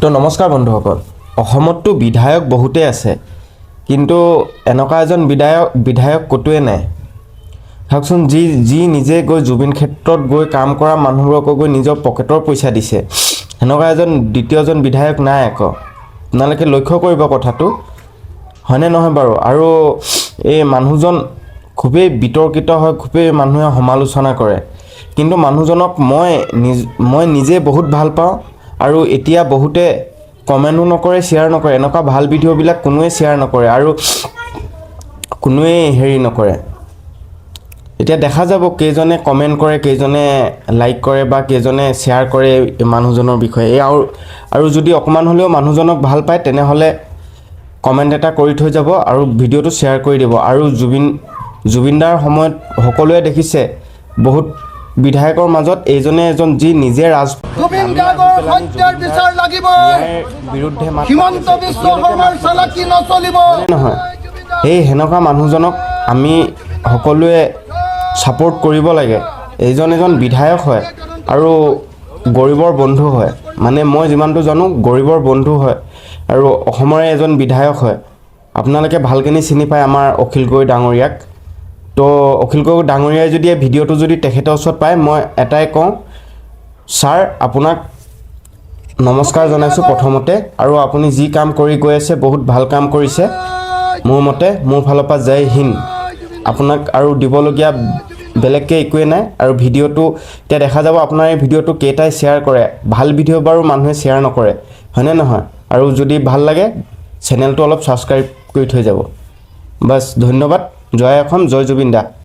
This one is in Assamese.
তো নমস্কাৰ বন্ধুসকল অসমততো বিধায়ক বহুতেই আছে কিন্তু এনেকুৱা এজন বিধায়ক কতোৱে নাই ভাবচোন যি নিজে গৈ জুবিন ক্ষেত্ৰত গৈ কাম কৰা মানুহবোৰক গৈ নিজৰ পকেটৰ পইচা দিছে এনেকুৱা এজন দ্বিতীয়জন বিধায়ক নাই আকৌ আপোনালোকে লক্ষ্য কৰিব কথাটো হয়নে নহয় বাৰু আৰু এই মানুহজন খুবেই বিতৰ্কিত হয় খুবেই মানুহে সমালোচনা কৰে কিন্তু মানুহজনক মই নিজে বহুত ভাল পাওঁ আৰু এতিয়া বহুতে কমেন্টও নকৰে শেয়াৰ নকৰে এনেকুৱা ভাল ভিডিঅ'বিলাক কোনোৱে শেয়াৰ নকৰে আৰু কোনোৱে হেৰি নকৰে এতিয়া দেখা যাব কেজনে কমেন্ট কৰে কেজনে লাইক কৰে বা কেজনে শেয়াৰ কৰে মানুহজনৰ বিষয়ে আৰু যদি অকমান হলেও মানুহজনক ভাল পায় তেনেহলে কমেন্ট এটা কৰি থৈ যাব আৰু ভিডিঅ'টো শেয়াৰ কৰি দিব আৰু জুবিনদাৰ সময়ত সকলোৱে দেখিছে বহুত বিধায়কৰ মাজত এইজনে এজন যি নিজে জুবিন গাৰ্গৰ হত্যাৰ বিচাৰ লাগিব বিৰুদ্ধে হিমন্ত বিশ্ব শৰ্মাৰ চালাকি নচলিব নহয় এই হেনকা মানুহজনক আমি সকলোৱে সাপোৰ্ট কৰিব লাগে এইজন এজন বিধায়ক হয় আৰু গৰিবৰ বন্ধু হয় মানে মই যিমানটো জানো গৰিবৰ বন্ধু হয় আৰু অসমৰে এজন বিধায়ক হয় আপোনালোকে ভালকেনি চিনি পায় আমাৰ অখিল গগৈ ডাঙৰীয়াক তো অখিল গগৈ ডাঙৰীয়াই যদি এই ভিডিঅ'টো যদি তেখেতৰ ওচৰত পায় মই এটাই কওঁ স্যাৰ আপোনাক নমস্কাৰ জনাইছোঁ প্ৰথমতে আৰু আপুনি যি কাম কৰি গৈ আছে বহুত ভাল কাম কৰিছে মোৰ মতে মোৰ ফালৰ পৰা জয় হিন্দ আপোনাক আৰু দিবলগীয়া বেলেগকৈ একোৱে নাই আৰু ভিডিঅ'টো এতিয়া দেখা যাব আপোনাৰ এই ভিডিঅ'টো কেইটাই শ্বেয়াৰ কৰে ভাল ভিডিঅ' বাৰু মানুহে শ্বেয়াৰ নকৰে হয়নে নহয় আৰু যদি ভাল লাগে চেনেলটো অলপ ছাবস্ক্ৰাইব কৰি থৈ যাব বাস ধন্যবাদ জয় অসম জয় জুবিন দা।